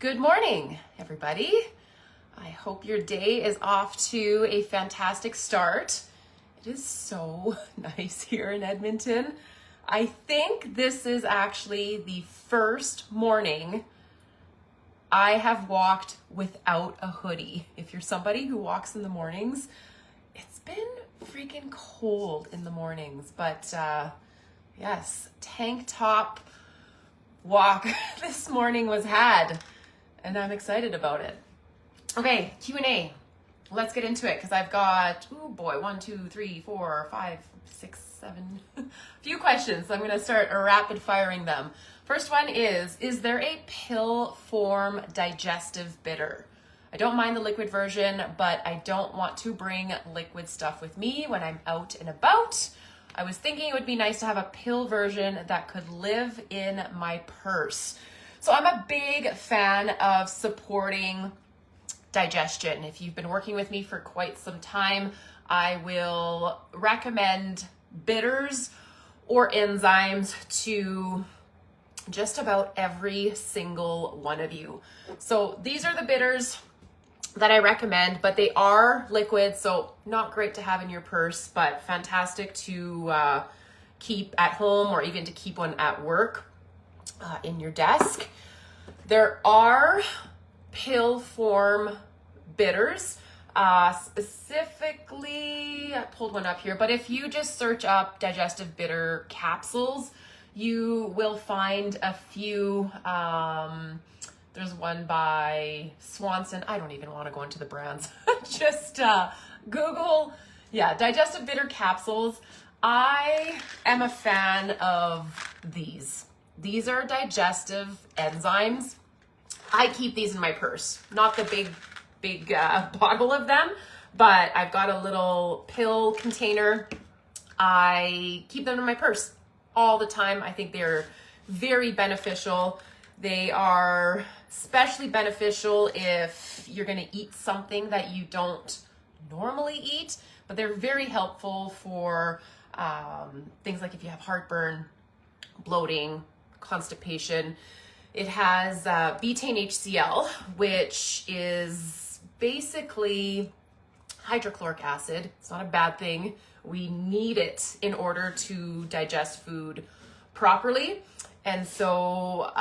Good morning, everybody. I hope your day is off to a fantastic start. It is so nice here in Edmonton. I think this is actually the first morning I have walked without a hoodie. If you're somebody who walks in the mornings, it's been freaking cold in the mornings, but yes, tank top walk this morning was had, and I'm excited about it. Okay, Q&A. Let's get into it because I've got, 1, 2, 3, 4, 5, 6, 7, a few questions. So I'm going to start rapid firing them. First one is there a pill form digestive bitter? I don't mind the liquid version, but I don't want to bring liquid stuff with me when I'm out and about. I was thinking it would be nice to have a pill version that could live in my purse. So I'm a big fan of supporting digestion. If you've been working with me for quite some time, I will recommend bitters or enzymes to just about every single one of you. So these are the bitters that I recommend, but they are liquid, so not great to have in your purse, but fantastic to keep at home or even to keep one at work in your desk. There are pill form bitters, specifically, I pulled one up here, but if you just search up digestive bitter capsules, you will find a few. There's one by Swanson. I don't even want to go into the brands. Just Google, digestive bitter capsules. I am a fan of these. These are digestive enzymes. I keep these in my purse, not the big bottle of them, but I've got a little pill container. I keep them in my purse all the time. I think they're very beneficial. They are especially beneficial if you're going to eat something that you don't normally eat, but they're very helpful for things like if you have heartburn, bloating, constipation. It has betaine HCl, which is basically hydrochloric acid. It's not a bad thing. We need it in order to digest food properly. And so,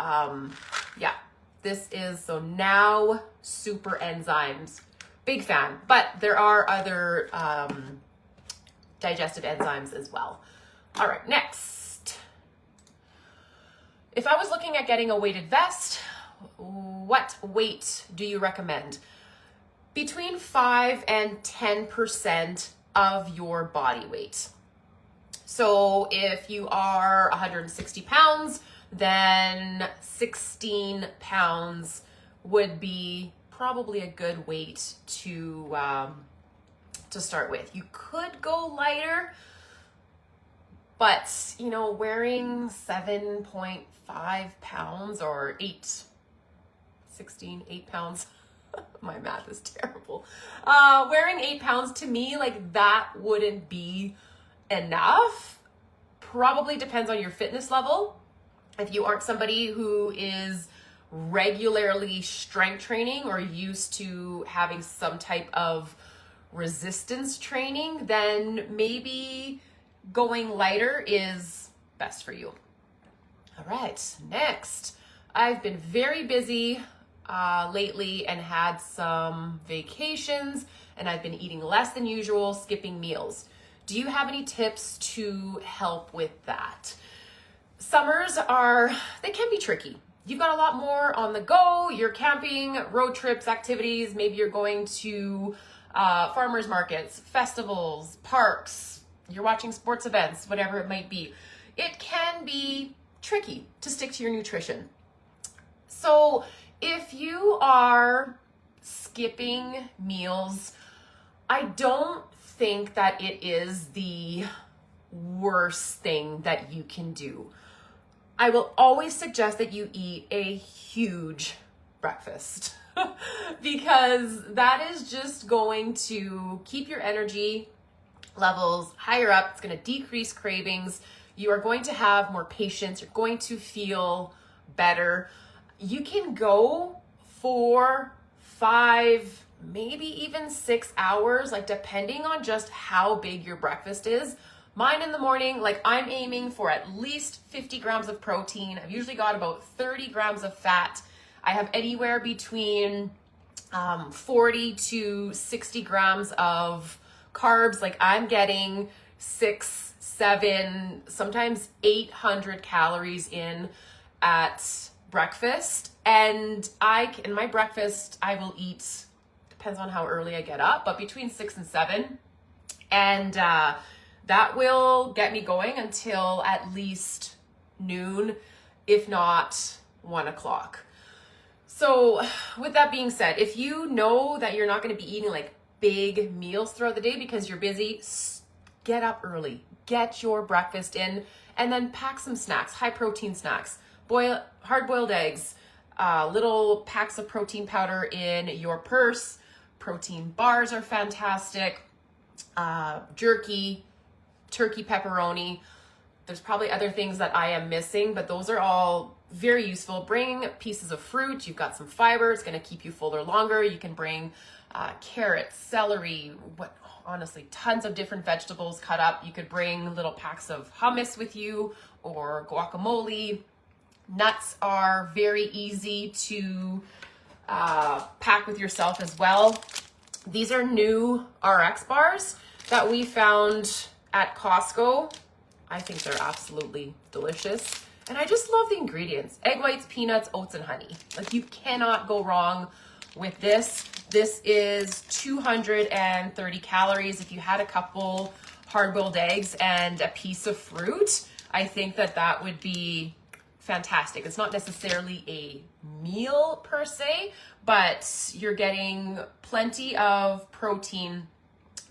this is, so now super enzymes, big fan, but there are other digestive enzymes as well. All right, next. If I was looking at getting a weighted vest, what weight do you recommend? Between 5 and 10% of your body weight. So if you are 160 pounds, then 16 pounds would be probably a good weight to start with. You could go lighter, but wearing 7.5 pounds or 8 pounds, my math is terrible. Wearing 8 pounds to me, like that wouldn't be enough. Probably depends on your fitness level. If you aren't somebody who is regularly strength training or used to having some type of resistance training, then maybe going lighter is best for you. All right, next. I've been very busy lately and had some vacations, and I've been eating less than usual, skipping meals. Do you have any tips to help with that? Summers they can be tricky. You've got a lot more on the go. You're camping, road trips, activities. Maybe you're going to farmers markets, festivals, parks. You're watching sports events, whatever it might be. It can be tricky to stick to your nutrition. So if you are skipping meals, I don't think that it is the worst thing that you can do. I will always suggest that you eat a huge breakfast because that is just going to keep your energy levels higher up. It's going to decrease cravings. You are going to have more patience. You're going to feel better. You can go 4, 5, maybe even 6 hours, like depending on just how big your breakfast is. Mine in the morning, like I'm aiming for at least 50 grams of protein. I've usually got about 30 grams of fat. I have anywhere between 40 to 60 grams of carbs. Like I'm getting 6, 7, sometimes 800 calories in at breakfast. And in my breakfast, I will eat, depends on how early I get up, but between 6 and 7. And that will get me going until at least noon, if not 1 o'clock. So with that being said, if you know that you're not going to be eating like big meals throughout the day because you're busy, get up early, get your breakfast in, and then pack some snacks, high protein snacks, hard-boiled eggs, little packs of protein powder in your purse. Protein bars are fantastic, jerky, turkey pepperoni. There's probably other things that I am missing, but those are all very useful. Bring pieces of fruit. You've got some fiber. It's going to keep you fuller longer. You can bring carrots, celery, honestly, tons of different vegetables cut up. You could bring little packs of hummus with you or guacamole. Nuts are very easy to pack with yourself as well. These are new RX bars that we found at Costco. I think they're absolutely delicious. And I just love the ingredients. Egg whites, peanuts, oats, and honey. Like you cannot go wrong with this. This is 230 calories. If you had a couple hard-boiled eggs and a piece of fruit, I think that would be fantastic. It's not necessarily a meal per se, but you're getting plenty of protein,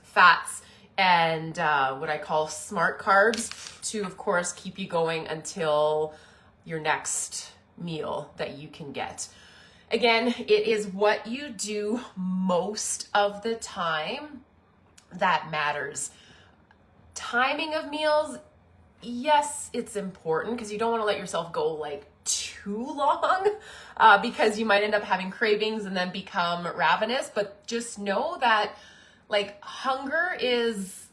fats, and what I call smart carbs to, of course, keep you going until your next meal that you can get. Again, it is what you do most of the time that matters. Timing of meals, yes, it's important because you don't want to let yourself go like too long because you might end up having cravings and then become ravenous. But just know that like hunger is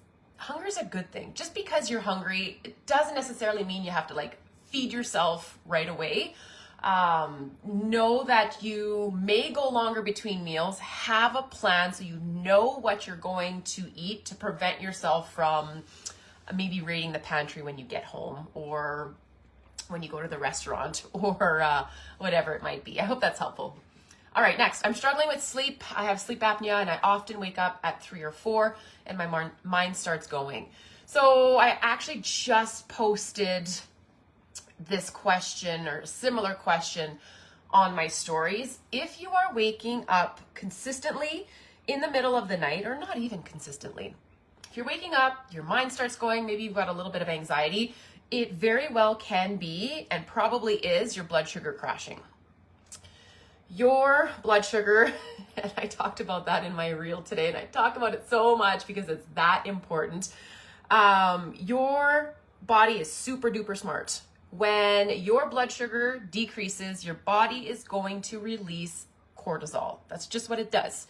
a good thing. Just because you're hungry, it doesn't necessarily mean you have to like feed yourself right away. Know that you may go longer between meals. Have a plan so you know what you're going to eat to prevent yourself from maybe raiding the pantry when you get home or when you go to the restaurant or whatever it might be. I hope that's helpful. All right, next, I'm struggling with sleep. I have sleep apnea and I often wake up at 3 or 4 and my mind starts going. So I actually just posted this question or a similar question on my stories. If you are waking up consistently in the middle of the night, or not even consistently, if you're waking up, your mind starts going, maybe you've got a little bit of anxiety, it very well can be and probably is your blood sugar crashing. Your blood sugar, and I talked about that in my reel today, and I talk about it so much because it's that important. Your body is super duper smart. When your blood sugar decreases, your body is going to release cortisol. That's just what it does.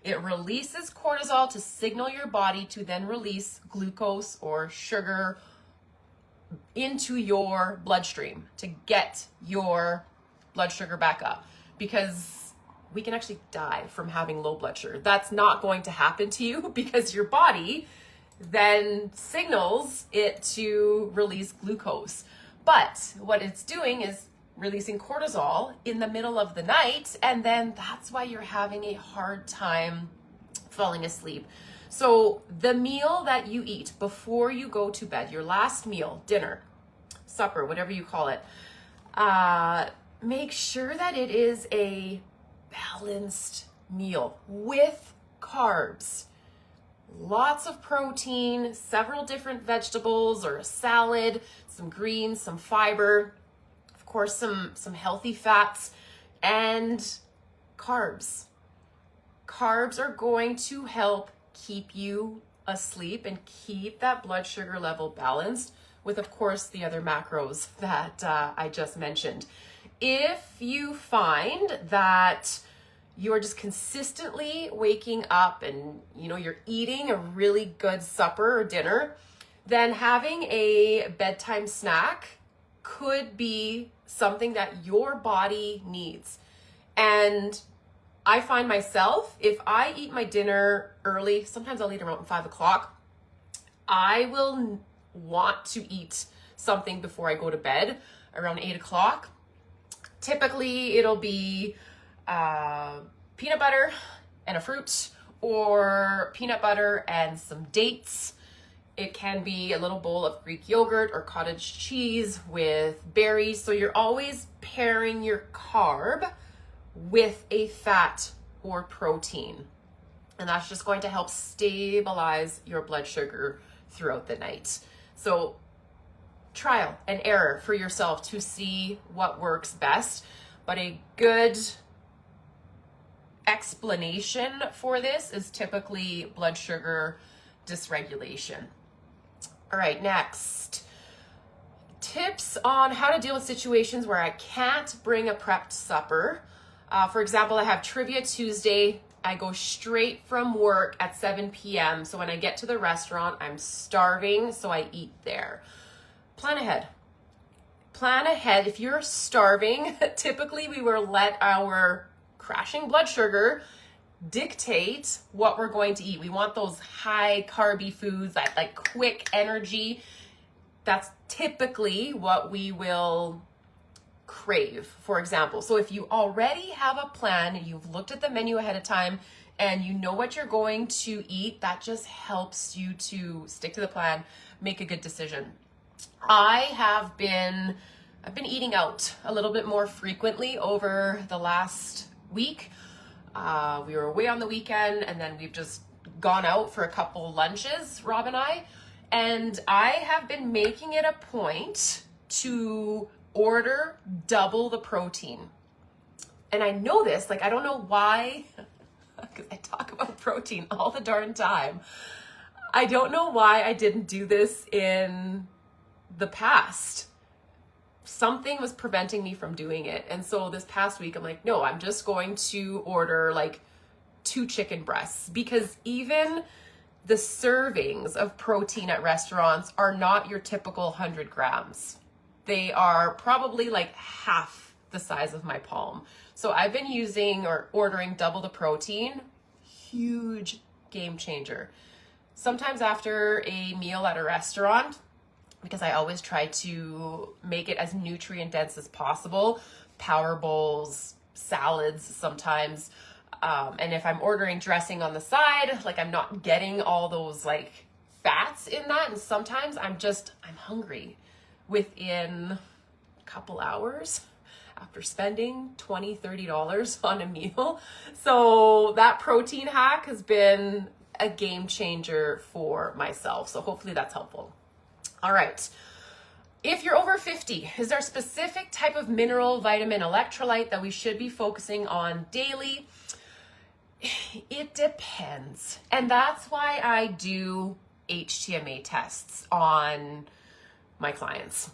It releases cortisol to signal your body to then release glucose or sugar into your bloodstream to get your blood sugar back up, because we can actually die from having low blood sugar. That's not going to happen to you because your body then signals it to release glucose. But what it's doing is releasing cortisol in the middle of the night, and then that's why you're having a hard time falling asleep. So the meal that you eat before you go to bed, your last meal, dinner, supper, whatever you call it, make sure that it is a balanced meal with carbs. Lots of protein, several different vegetables or a salad, some greens, some fiber, of course, some healthy fats, and carbs. Carbs are going to help keep you asleep and keep that blood sugar level balanced with, of course, the other macros that I just mentioned. If you find that you are just consistently waking up and you're eating a really good supper or dinner, then having a bedtime snack could be something that your body needs. And I find myself, if I eat my dinner early, sometimes I'll eat around 5 o'clock, I will want to eat something before I go to bed around 8 o'clock. Typically, it'll be peanut butter and a fruit, or peanut butter and some dates. It can be a little bowl of Greek yogurt or cottage cheese with berries. So you're always pairing your carb with a fat or protein. And that's just going to help stabilize your blood sugar throughout the night. So trial and error for yourself to see what works best. But a good explanation for this is typically blood sugar dysregulation. All right, next. Tips on how to deal with situations where I can't bring a prepped supper. For example, I have Trivia Tuesday. I go straight from work at 7 p.m. So when I get to the restaurant, I'm starving, so I eat there. Plan ahead. Plan ahead. If you're starving, typically we will let our crashing blood sugar dictate what we're going to eat. We want those high carby foods, that like quick energy. That's typically what we will crave, for example. So if you already have a plan, you've looked at the menu ahead of time and you know what you're going to eat, that just helps you to stick to the plan, make a good decision. I've been eating out a little bit more frequently over the last week. We were away on the weekend and then we've just gone out for a couple lunches, Rob and I have been making it a point to order double the protein. And I know this, like, I don't know why, because I talk about protein all the darn time. I don't know why I didn't do this in the past. Something was preventing me from doing it. And so this past week, I'm like, no, I'm just going to order like 2 chicken breasts, because even the servings of protein at restaurants are not your typical 100 grams. They are probably like half the size of my palm. So I've been using or ordering double the protein. Huge game changer. Sometimes after a meal at a restaurant, because I always try to make it as nutrient dense as possible, power bowls, salads sometimes. And if I'm ordering dressing on the side, like I'm not getting all those like fats in that. And sometimes I'm hungry within a couple hours after spending $20, $30 on a meal. So that protein hack has been a game changer for myself. So hopefully that's helpful. All right. If you're over 50, is there a specific type of mineral, vitamin, electrolyte that we should be focusing on daily? It depends. And that's why I do HTMA tests on my clients.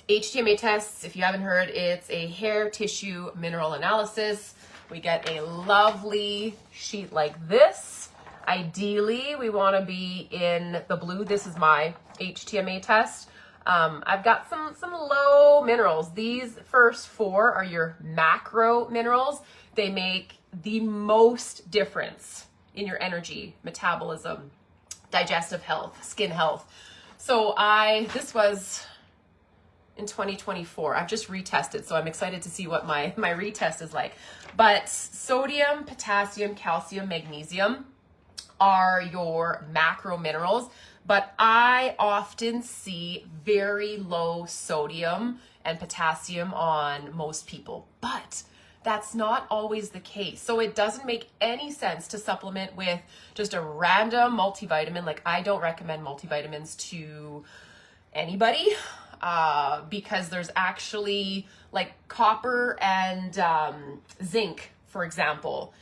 HTMA tests, if you haven't heard, it's a hair tissue mineral analysis. We get a lovely sheet like this. Ideally, we want to be in the blue. This is my HTMA test. I've got some low minerals. These first 4 are your macro minerals. They make the most difference in your energy, metabolism, digestive health, skin health. So this was in 2024. I've just retested, so I'm excited to see what my retest is like. But sodium, potassium, calcium, magnesium are your macro minerals, but I often see very low sodium and potassium on most people, but that's not always the case. So it doesn't make any sense to supplement with just a random multivitamin. Like, I don't recommend multivitamins to anybody because there's actually like copper and zinc, for example,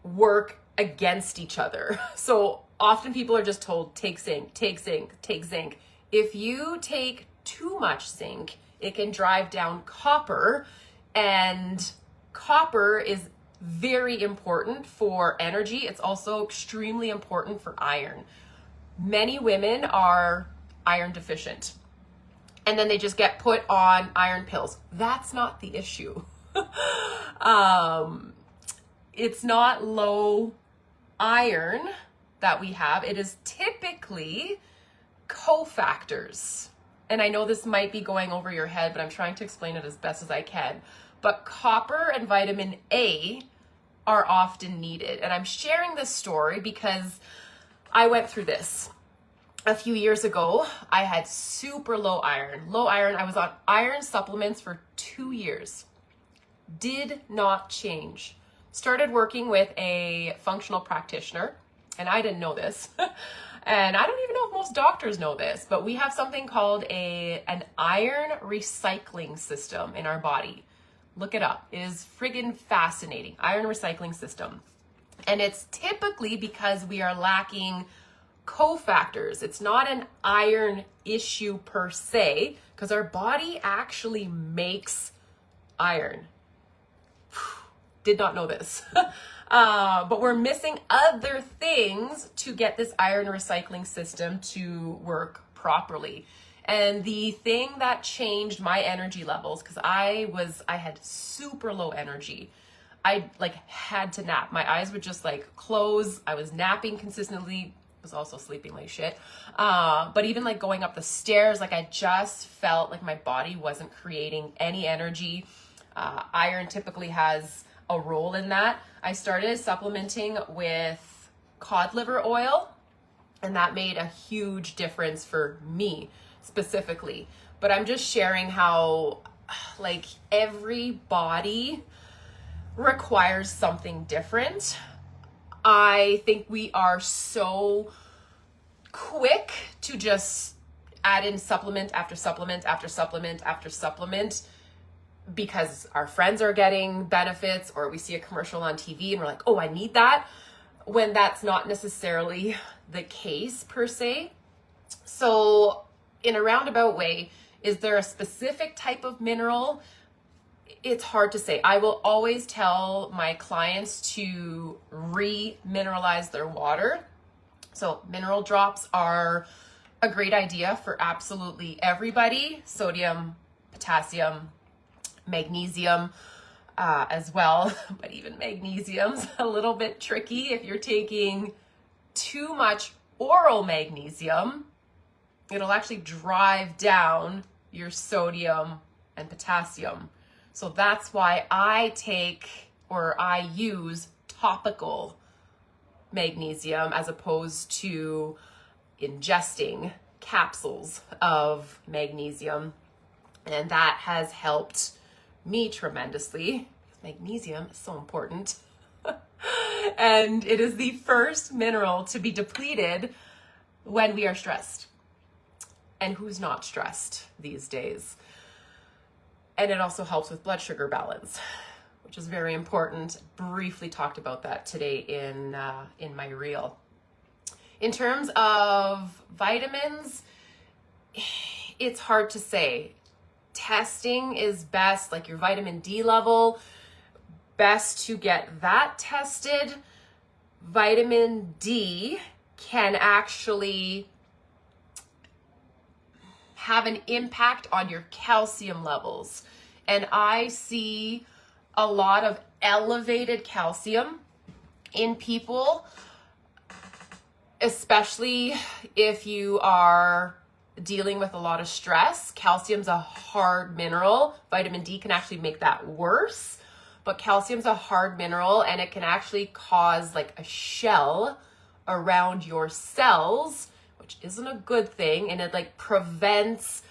work against each other. So often people are just told, take zinc, take zinc, take zinc. If you take too much zinc, it can drive down copper, and copper is very important for energy. It's also extremely important for iron. Many women are iron deficient, and then they just get put on iron pills. That's not the issue. It's not low iron that we have. It is typically cofactors. And I know this might be going over your head, but I'm trying to explain it as best as I can. But copper and vitamin A are often needed. And I'm sharing this story because I went through this. A few years ago, I had super low iron. Low iron, I was on iron supplements for 2 years. Did not change. Started working with a functional practitioner, and I didn't know this. And I don't even know if most doctors know this, but we have something called an iron recycling system in our body. Look it up. It is friggin' fascinating. Iron recycling system. And it's typically because we are lacking cofactors. It's not an iron issue per se, because our body actually makes iron. Did not know this. But we're missing other things to get this iron recycling system to work properly. And the thing that changed my energy levels, because I had super low energy. I had to nap. My eyes would just close. I was napping consistently. Was also sleeping like shit. But even going up the stairs, I just felt like my body wasn't creating any energy. Iron typically has a role in that. I started supplementing with cod liver oil, and that made a huge difference for me specifically. But I'm just sharing how every body requires something different. I think we are so quick to just add in supplement after supplement after supplement after supplement because our friends are getting benefits, or we see a commercial on TV and we're like, oh, I need that, when that's not necessarily the case per se. So in a roundabout way, is there a specific type of mineral? It's hard to say. I will always tell my clients to re-mineralize their water. So mineral drops are a great idea for absolutely everybody. Sodium, potassium, magnesium as well. But even magnesium's a little bit tricky. If you're taking too much oral magnesium, it'll actually drive down your sodium and potassium. So that's why I use topical magnesium as opposed to ingesting capsules of magnesium. And that has helped me tremendously. Magnesium is so important. And it is the first mineral to be depleted when we are stressed. And who's not stressed these days? And it also helps with blood sugar balance, which is very important. Briefly talked about that today in my reel. In terms of vitamins, it's hard to say. Testing is best, like your vitamin D level, best to get that tested. Vitamin D can actually have an impact on your calcium levels. And I see a lot of elevated calcium in people, especially if you are dealing with a lot of stress. Calcium's a hard mineral. Vitamin D can actually make that worse, but calcium's a hard mineral, and it can actually cause a shell around your cells, which isn't a good thing, and it prevents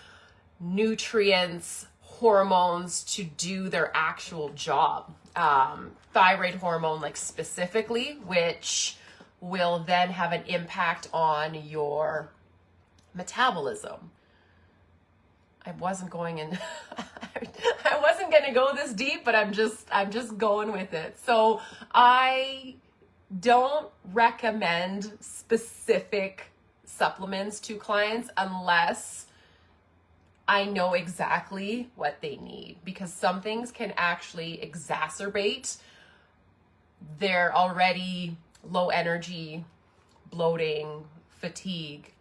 nutrients, hormones to do their actual job. Thyroid hormone specifically, which will then have an impact on your metabolism. I wasn't going to go this deep, but I'm just going with it. So I don't recommend specific supplements to clients unless I know exactly what they need, because some things can actually exacerbate they're already low energy, bloating, fatigue,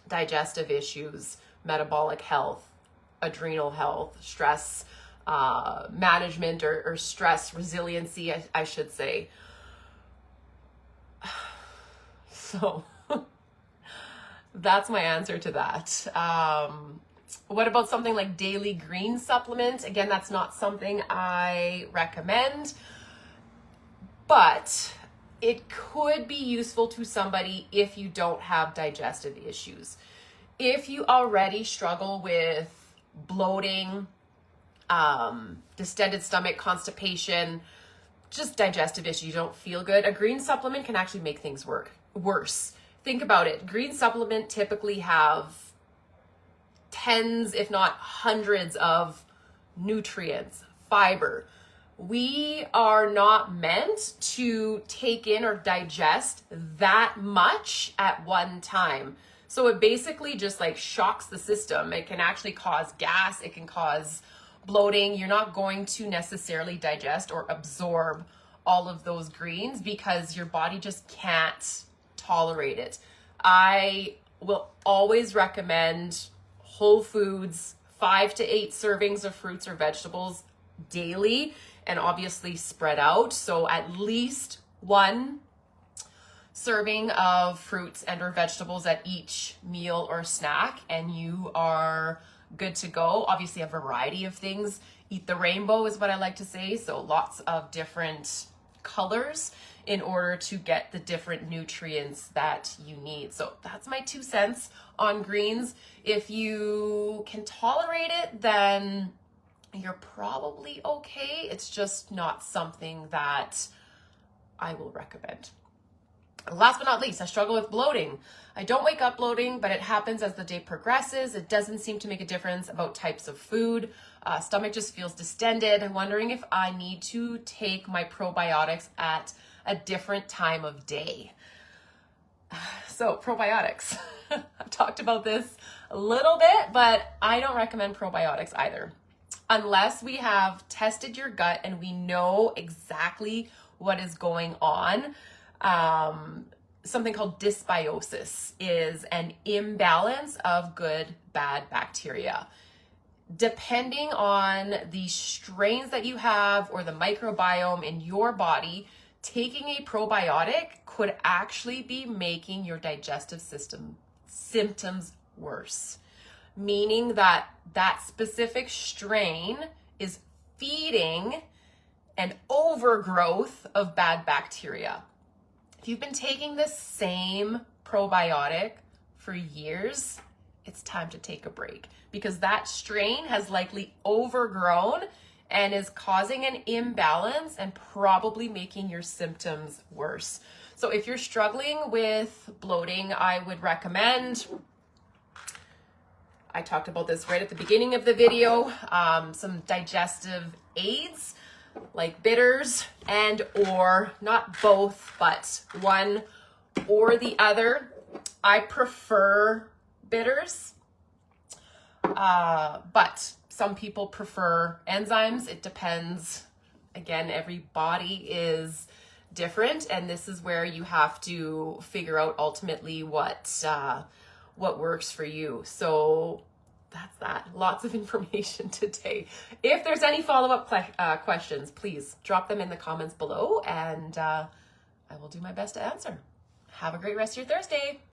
digestive issues, metabolic health, adrenal health, stress management or stress resiliency, I should say. So that's my answer to that. What about something like daily green supplement? Again, that's not something I recommend, but it could be useful to somebody if you don't have digestive issues. If you already struggle with bloating, distended stomach, constipation, just digestive issues, you don't feel good, a green supplement can actually make things worse. Think about it. Green supplement typically have tens, if not hundreds of nutrients, fiber. We are not meant to take in or digest that much at one time. So it basically just like shocks the system. It can actually cause gas. It can cause bloating. You're not going to necessarily digest or absorb all of those greens because your body just can't tolerate it. I will always recommend whole foods, 5 to 8 servings of fruits or vegetables daily, and obviously spread out. So at least 1 serving of fruits and or vegetables at each meal or snack, and you are good to go. Obviously a variety of things. Eat the rainbow is what I like to say. So lots of different colors in order to get the different nutrients that you need. So that's my 2 cents on greens. If you can tolerate it, then you're probably okay. It's just not something that I will recommend. Last but not least, I struggle with bloating. I don't wake up bloating, but it happens as the day progresses. It doesn't seem to make a difference about types of food. Stomach just feels distended. I'm wondering if I need to take my probiotics at a different time of day. So probiotics. I've talked about this a little bit, but I don't recommend probiotics either. Unless we have tested your gut and we know exactly what is going on. Something called dysbiosis is an imbalance of good, bad bacteria. Depending on the strains that you have or the microbiome in your body, taking a probiotic could actually be making your digestive system symptoms worse. Meaning that that specific strain is feeding an overgrowth of bad bacteria. If you've been taking the same probiotic for years, it's time to take a break because that strain has likely overgrown and is causing an imbalance and probably making your symptoms worse. So if you're struggling with bloating, I would recommend, I talked about this right at the beginning of the video, some digestive aids like bitters and or not both, but one or the other. I prefer bitters, but some people prefer enzymes. It depends. Again, every body is different, and this is where you have to figure out ultimately what works for you. So that's that. Lots of information today. If there's any follow-up questions, please drop them in the comments below, and I will do my best to answer. Have a great rest of your Thursday.